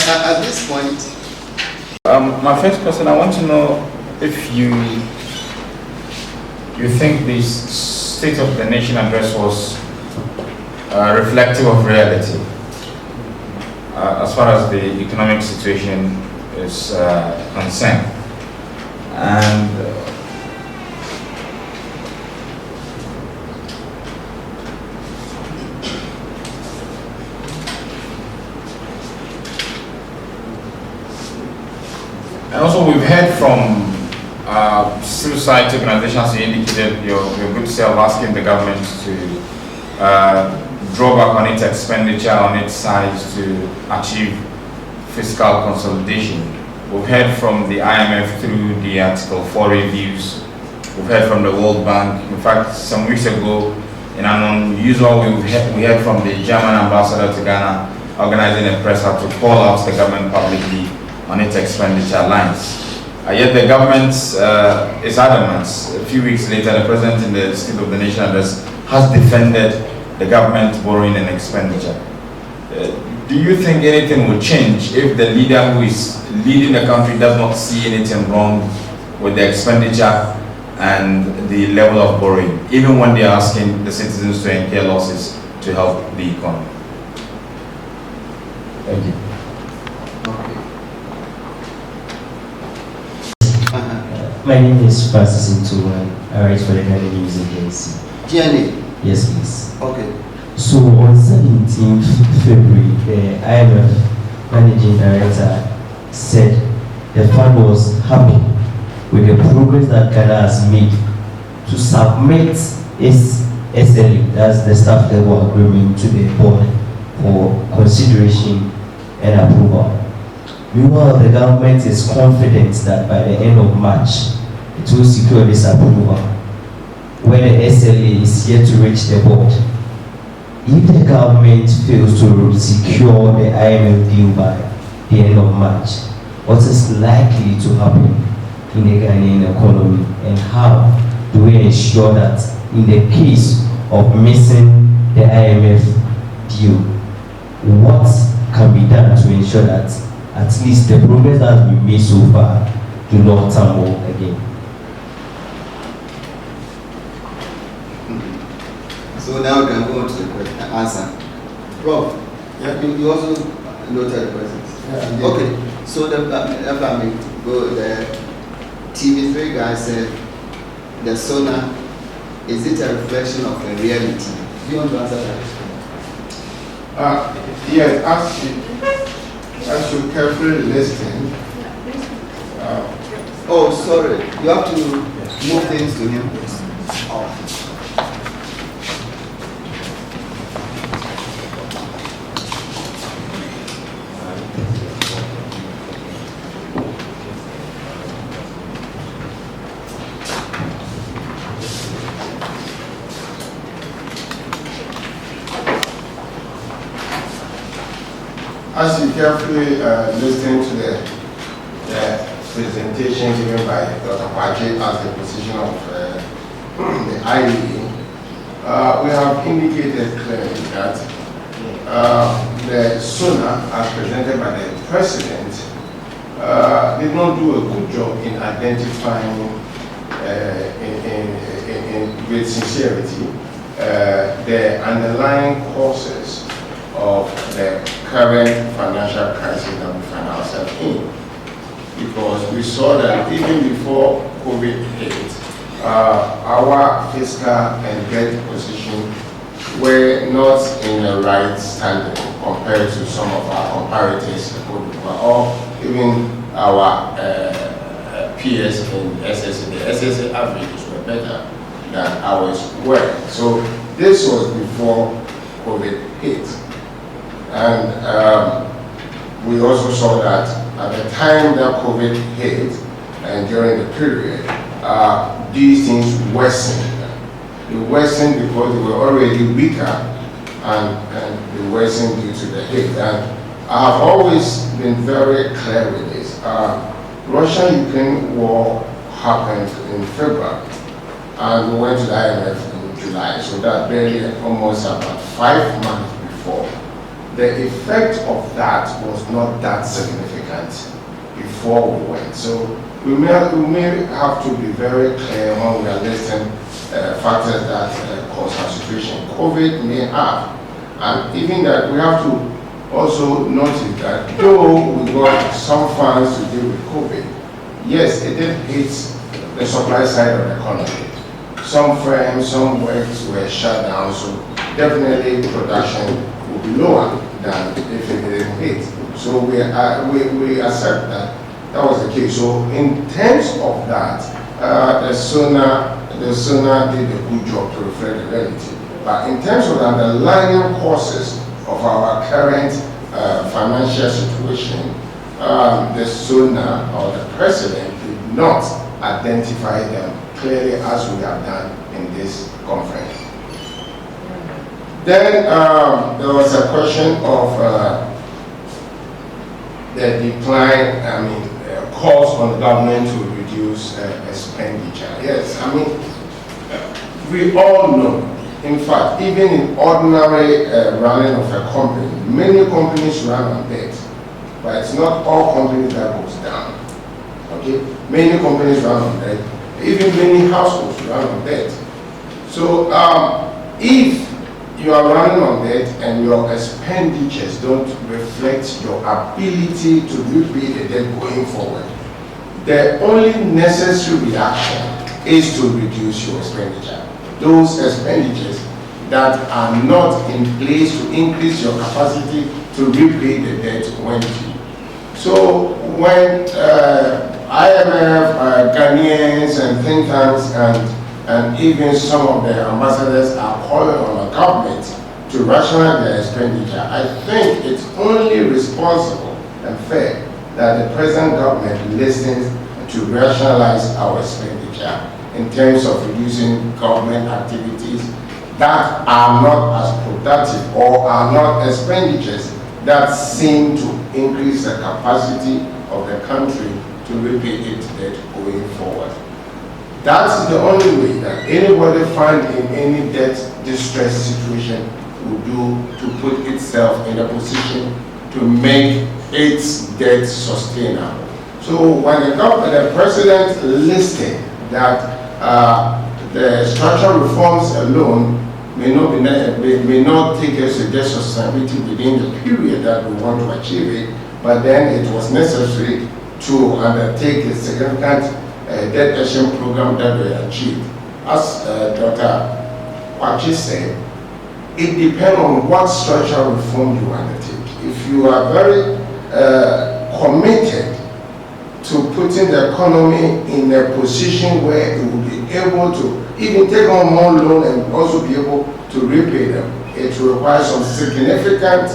At this point, my first question, I want to know if you think this State of the Nation address was reflective of reality as far as the economic situation is concerned. And also we've heard from civil society organizations. You indicated your good self asking the government to draw back on its expenditure on its side to achieve fiscal consolidation. We've heard from the IMF through the Article 4 reviews. We've heard from the World Bank. In fact, some weeks ago, in an unusual way, we heard from the German ambassador to Ghana organizing a press up to call out the government publicly on its expenditure lines. Yet the government is adamant. A few weeks later, the president in the State of the Nation address has defended the government borrowing and expenditure. Do you think anything will change if the leader who is leading the country does not see anything wrong with the expenditure and the level of borrowing, even when they are asking the citizens to incur losses to help the economy? Thank you. My name is Francis Intuan. I write for the Ghanaian News Agency. Jenny? Yes, please. Okay. So on 17th February, the IMF Managing Director said the fund was happy with the progress that Ghana has made to submit its SLA, that's the staff level agreement, to the board for consideration and approval. Meanwhile, the government is confident that by the end of March, it will secure this approval, where the SLA is yet to reach the board. If the government fails to secure the IMF deal by the end of March, what is likely to happen in the Ghanaian economy, and how do we ensure that in the case of missing the IMF deal, what can be done to ensure that at least the progress that has been made so far do not tumble again? So now we can go on to the answer. Rob, yeah. you also noted the questions. Yeah, okay, so the TV3 guy said the Sona, is it a reflection of a reality? Do you want to answer that? Yes, as you carefully listen. Oh, sorry. You have to move things to him. Oh. As you carefully listen to the presentation given by Dr. Kwaji as the position of the IEA, we have indicated clearly that the Sona, as presented by the President, did not do a good job in identifying with sincerity the underlying causes of the current financial crisis that we find ourselves in. Because we saw that even before COVID hit, our fiscal and debt position were not in the right standing compared to some of our comparators, or even our peers in SSA. The SSA averages were better than ours were. So this was before COVID hit. And we also saw that at the time that COVID hit and during the period, these things worsened. They worsened because they were already weaker and they worsened due to the hit. And I have always been very clear with this. Russia-Ukraine war happened in February and we went to the IMF in July. So that barely almost about 5 months before. The effect of that was not that significant before we went. So we may have to be very clear when we are listing factors that cause our situation. COVID may have, and even that we have to also notice that though we got some funds to deal with COVID, yes, it did hit the supply side of the economy. Some firms, some works were shut down, so definitely production will be lower than if it didn't hit. So we accept that that was the case. So in terms of that, the Sona did a good job to reflect the reality. But in terms of the underlying causes of our current financial situation, the Sona or the president did not identify them clearly as we have done in this conference. Then there was a question of the decline, calls on the government to reduce expenditure. Yes, we all know, in fact, even in ordinary running of a company, many companies run on debt, but it's not all companies that goes down. Okay, many companies run on debt, even many households run on debt. So if you are running on debt and your expenditures don't reflect your ability to repay the debt going forward, the only necessary reaction is to reduce your expenditure. Those expenditures that are not in place to increase your capacity to repay the debt when due. So when IMF, Ghanaians and think tanks and even some of the ambassadors are calling on the government to rationalize their expenditure, I think it's only responsible and fair that the present government listens to rationalize our expenditure in terms of reducing government activities that are not as productive or are not expenditures that seem to increase the capacity of the country to repay its debt going forward. That's the only way that anybody find in any debt distress situation will do to put itself in a position to make its debt sustainable. So when the president listed that the structural reforms alone may not take us to debt sustainability within the period that we want to achieve it, but then it was necessary to undertake a significant debt action program that we achieved. As Dr. Kwachi said, it depends on what structural reform you undertake. If you are very committed to putting the economy in a position where it will be able to even take on more loan and also be able to repay them, it will require some significant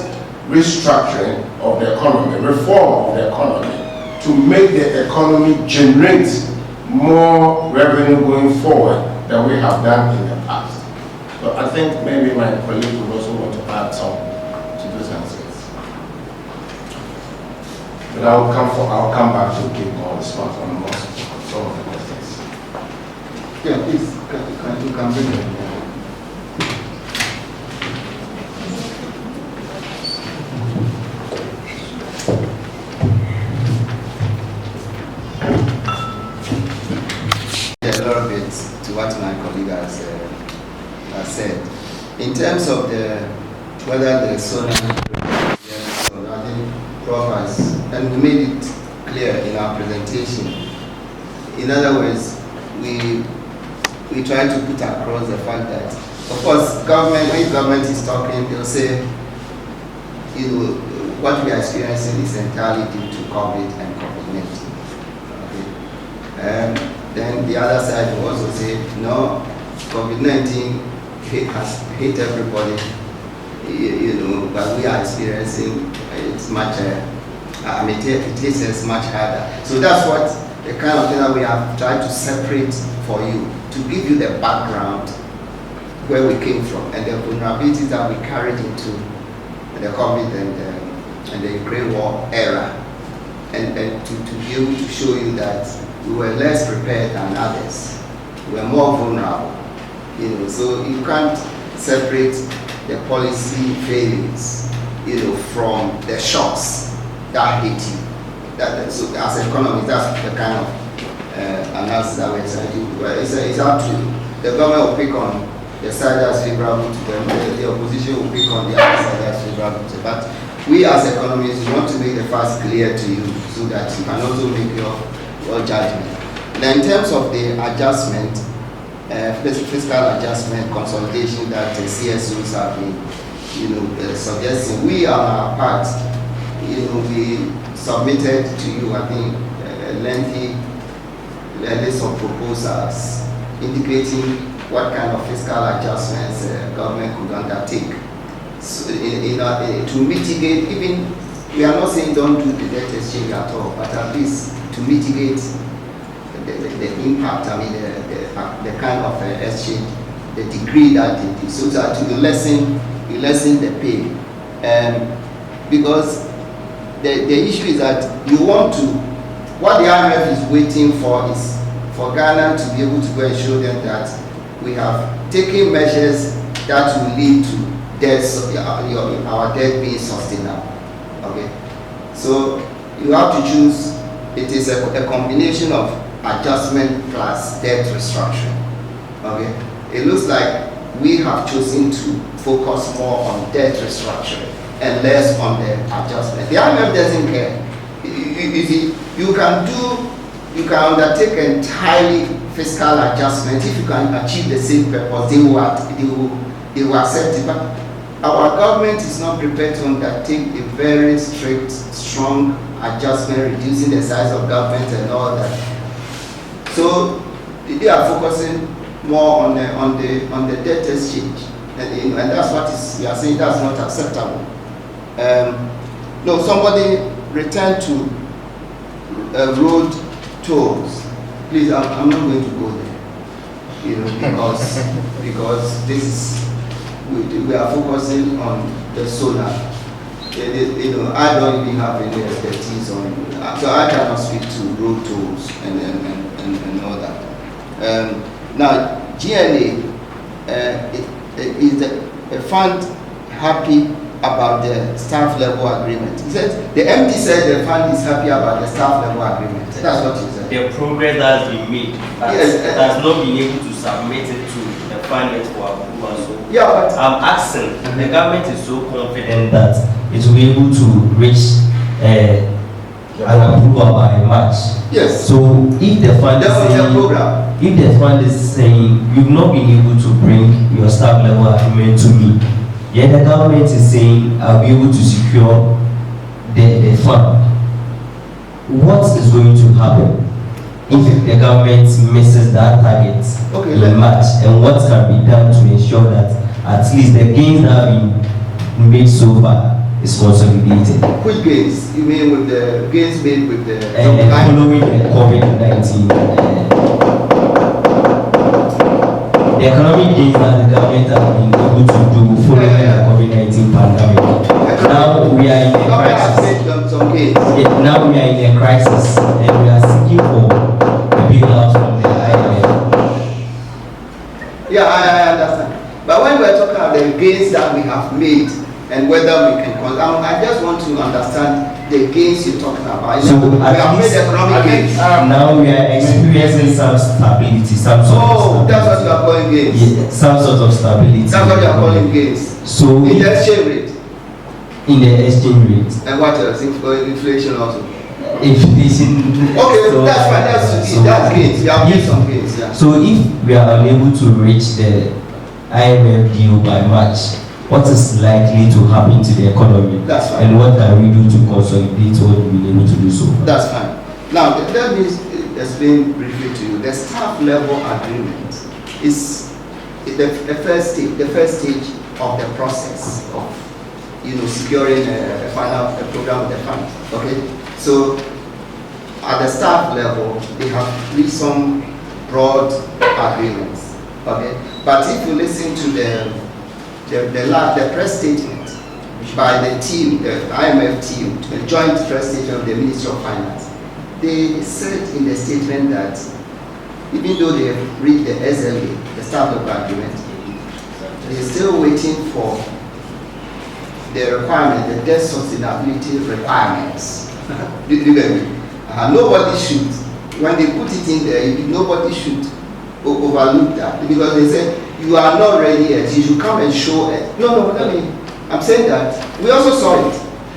restructuring of the economy, reform of the economy, to make the economy generate more revenue going forward than we have done in the past. So I think maybe my colleague would also want to add some to those answers. But I'll come back to give more response on some of the questions. Yeah, please, can you come bring it? A little bit to what my colleague has said. In terms of whether the Sona, yes, or I think Prof has, and we made it clear in our presentation. In other words, we try to put across the fact that, of course, when government is talking, they'll say, what we are experiencing is entirely due to COVID and COVID-19. Okay. Then the other side will also say, no, COVID-19 has hit everybody, but we are experiencing it's much, it hits us much harder. So that's what the kind of thing that we have tried to separate for you, to give you the background where we came from and the vulnerabilities that we carried into the COVID and the Ukraine war era, and to be able to show you that we were less prepared than others. We were more vulnerable. So you can't separate the policy failings, from the shocks that hit you. So as economists, that's the kind of analysis that we're trying to do. It's up to you. The government will pick on the side that's favorable to them, the opposition will pick on the other side that's favorable to them. But we as economists want to make the facts clear to you so that you can also make your or judgment. Now, in terms of the adjustment, fiscal adjustment consolidation that CSOs have been, suggesting, we on our part, we submitted to you, I think, a lengthy list of proposals indicating what kind of fiscal adjustments government could undertake. So, to mitigate, even, we are not saying don't do the debt exchange at all, but at least to mitigate the impact, the kind of exchange, the degree that it is, so that you lessen the pain. Because the issue is that you want to, what the IMF is waiting for is for Ghana to be able to go and show them that we have taken measures that will lead to our debt being sustainable. Okay, so you have to choose. It is a combination of adjustment plus debt restructuring. Okay, it looks like we have chosen to focus more on debt restructuring and less on the adjustment. The IMF doesn't care. You can undertake entirely fiscal adjustment if you can achieve the same purpose. They will accept it. But our government is not prepared to undertake a very strict, strong adjustment, reducing the size of government and all that. So they are focusing more on the debt exchange, and that's what we are saying. That's not acceptable. No, somebody returned to road tolls. Please, I'm not going to go there. Because this is. We are focusing on the Sona. I don't even have any expertise on it, so I cannot speak to road tolls and all that. Now, GNA is a fund happy about the staff level agreement. He said the MD said the fund is happy about the staff level agreement. That's what he said. The progress that has been made, it has not been able to submit it to the fund yet for approval. So yeah, but I'm asking, the government is so confident that it will be able to reach an approval by March. Yes. So if the fund is saying, if the fund is saying you've not been able to bring your staff level agreement to me, yet the government is saying I'll be able to secure the fund, what is going to happen if the government misses that target in March, and what can be done to ensure that at least the gains that have been made so far is consolidated? Which gains? You mean with the gains made with the following the COVID-19? The economic gains that the government has been able to do following the COVID-19 pandemic. Now we are in a crisis. Now we are in a crisis, and we are seeking for a bailout from the IMF. Yeah, I understand. But when we're talking about the gains that we have made and whether we can, I just want to understand the gains you're talking about. So we have made economic gains. Now we are experiencing some stability, some sort of stability. That's what you are calling gains. Yeah, some sort of stability. That's what you are calling gains. So in the exchange rate. In the exchange rate. And what else? Inflation also. Inflation. Okay, so that's fine. That's gains. You have made some gains. Yeah. So if we are unable to reach the IMF deal by March, what is likely to happen to the economy? That's fine. And what can we do to consolidate what we've been able to do so far? That's fine. Now, let me explain briefly to you. The staff level agreement is the first stage of the process of securing a final program with the fund. Okay, so at the staff level, they have reached some broad agreements. Okay, but if you listen to the press statement by the team, the IMF team, the joint press statement of the Ministry of Finance, they said in the statement that even though they have reached the SLA, the staff level agreement, they're still waiting for the requirement, the debt sustainability requirements. Do you get me? Nobody should, when they put it in there, nobody should overlook that, because they said you are not ready yet. You should come and show it. I'm saying that we also saw it,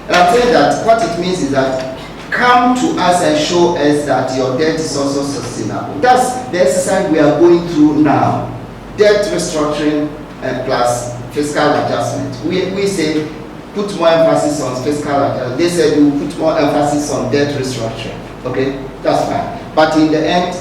and I'm saying that what it means is that come to us and show us that your debt is also sustainable. That's the exercise we are going through now. Debt restructuring plus fiscal adjustment. We say put more emphasis on fiscal adjustment. They said we will put more emphasis on debt restructuring. Okay, that's fine. But in the end,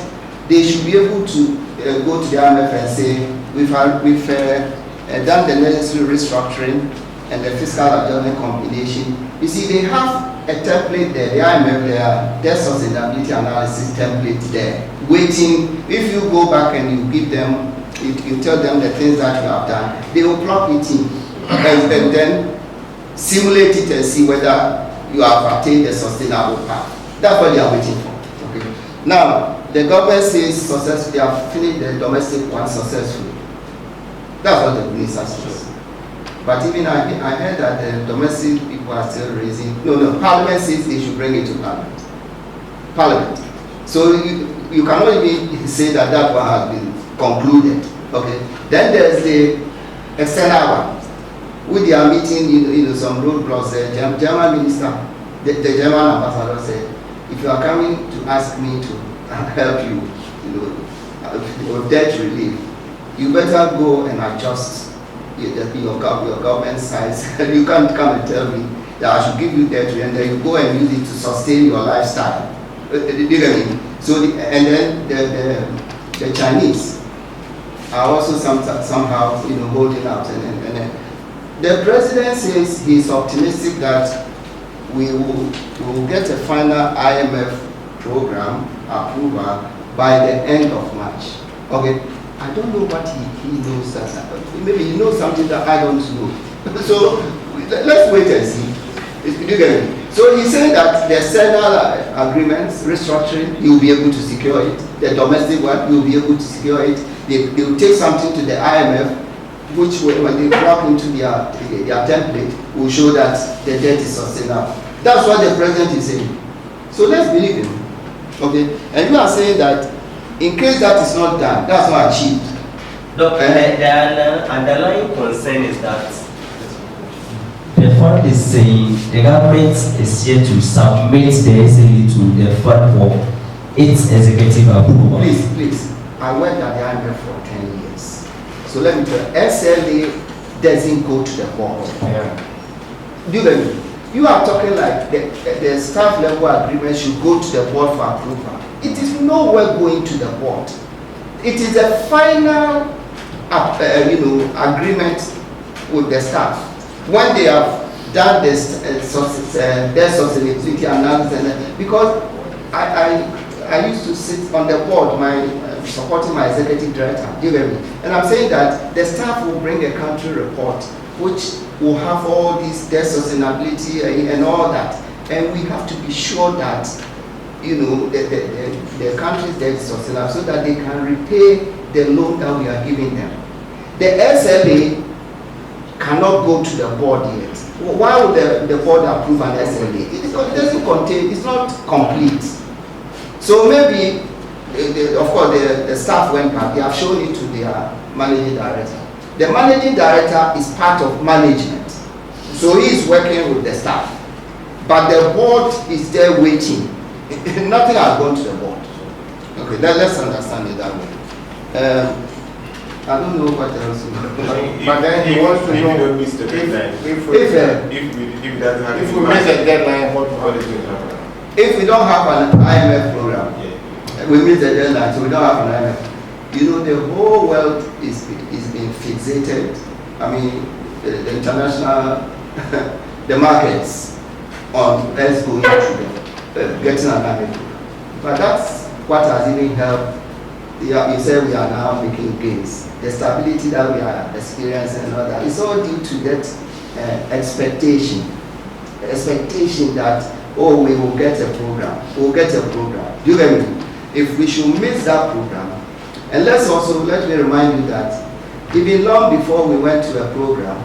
they should be able to go to the IMF and say we've done the necessary restructuring and the fiscal adjustment combination. You see, they have a template there, the IMF, their sustainability analysis template there, waiting. If you go back and you give them, you tell them the things that you have done, they will plug it in and then simulate it and see whether you have attained the sustainable path. That's what they are waiting for. Okay. Now, the government says successfully, they have finished the domestic one successfully. That's what the minister says. But even I heard that the domestic people are still raising. No, Parliament says they should bring it to Parliament. So you cannot even say that that one has been concluded. Okay. Then there's the external one, with their meeting, some roadblocks. The German minister, the German ambassador said, if you are coming to ask me to help you, with debt relief, you better go and adjust your government size. You can't come and tell me that I should give you debt relief and then you go and use it to sustain your lifestyle. Do you get me? So, and then the Chinese are also somehow holding out. And the president says he's optimistic that we will get a final IMF program approval by the end of March. Okay, I don't know what he knows. Maybe he knows something that I don't know. So let's wait and see. So he said that the external agreements, restructuring, he will be able to secure it. The domestic one, he will be able to secure it. They will take something to the IMF, which when they plug into their template, will show that the debt is sustainable. That's what the president is saying. So let's believe him. Okay, and you are saying that in case that is not done, that's not achieved. Look, the underlying concern is that the fund is saying the government is here to submit the SLA to the fund for its executive approval. Please, I worked at the IMF for 10 years. So let me tell you, SLA doesn't go to the board. Yeah. Do you get me? You are talking like the staff level agreement should go to the board for approval. It is nowhere going to the board. It is a final, agreement with the staff. When they have done this, their sustainability analysis, because I used to sit on the board, supporting my executive director. Do you get me? And I'm saying that the staff will bring a country report, which will have all these debt sustainability and all that, and we have to be sure that the country's debt is sustainable so that they can repay the loan that we are giving them. The SLA cannot go to the board yet. Why would the board approve an SLA? It doesn't contain, it's not complete. So maybe, of course, the staff went back. They have shown it to their managing director. The managing director is part of management, so he is working with the staff, but the board is there waiting. Nothing has gone to the board. Okay, let's understand it that way. I don't know what else. But then he wants to know if we don't miss the deadline. If we miss the deadline, what will happen? If we don't have an IMF program, we miss the deadline, so we don't have an IMF. The whole world is being fixated. I mean, the international, the markets on us going to getting an IMF. But that's what has even helped. You said we are now making gains. The stability that we are experiencing and all that, it's all due to that expectation that, we will get a program. We'll get a program. Do you get me? If we should miss that program, and let me remind you that even long before we went to a program,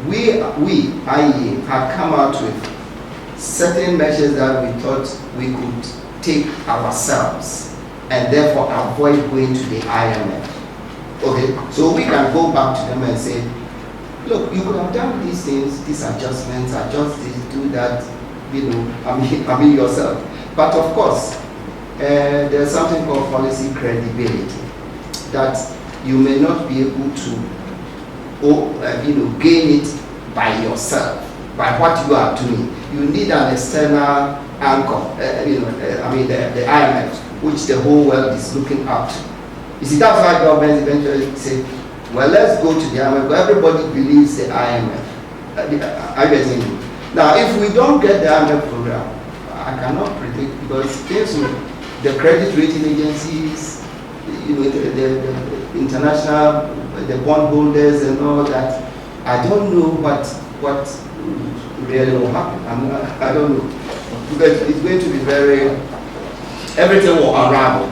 we IEA had come out with certain measures that we thought we could take ourselves and therefore avoid going to the IMF. Okay, so we can go back to them and say, look, you could have done these things, these adjustments, adjust this, do that, I mean yourself. But of course, there's something called policy credibility that you may not be able to gain it by yourself, by what you are doing. You need an external anchor, the IMF, which the whole world is looking up to. You see, that's why governments eventually say, well, let's go to the IMF, but everybody believes the IMF. Now, if we don't get the IMF program, I cannot predict, because things with the credit rating agencies, the international, the bondholders and all that, I don't know what really will happen. I don't know. Because it's going to be everything will unravel.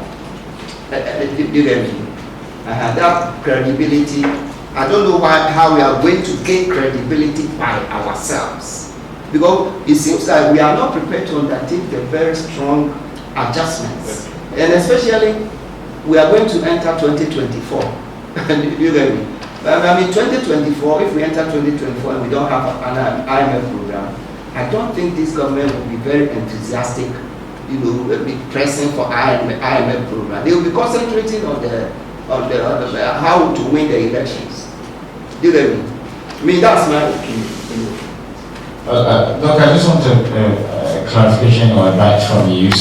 That credibility, I don't know how we are going to gain credibility by ourselves. Because it seems like we are not prepared to undertake the very strong adjustments. And especially, we are going to enter 2024. You get me? 2024, if we enter 2024 and we don't have an IMF program, I don't think this government will be very enthusiastic, be pressing for IMF program. They will be concentrating on the how to win the elections. Do you get me? That's my opinion. Doc, I just want a clarification or advice from you.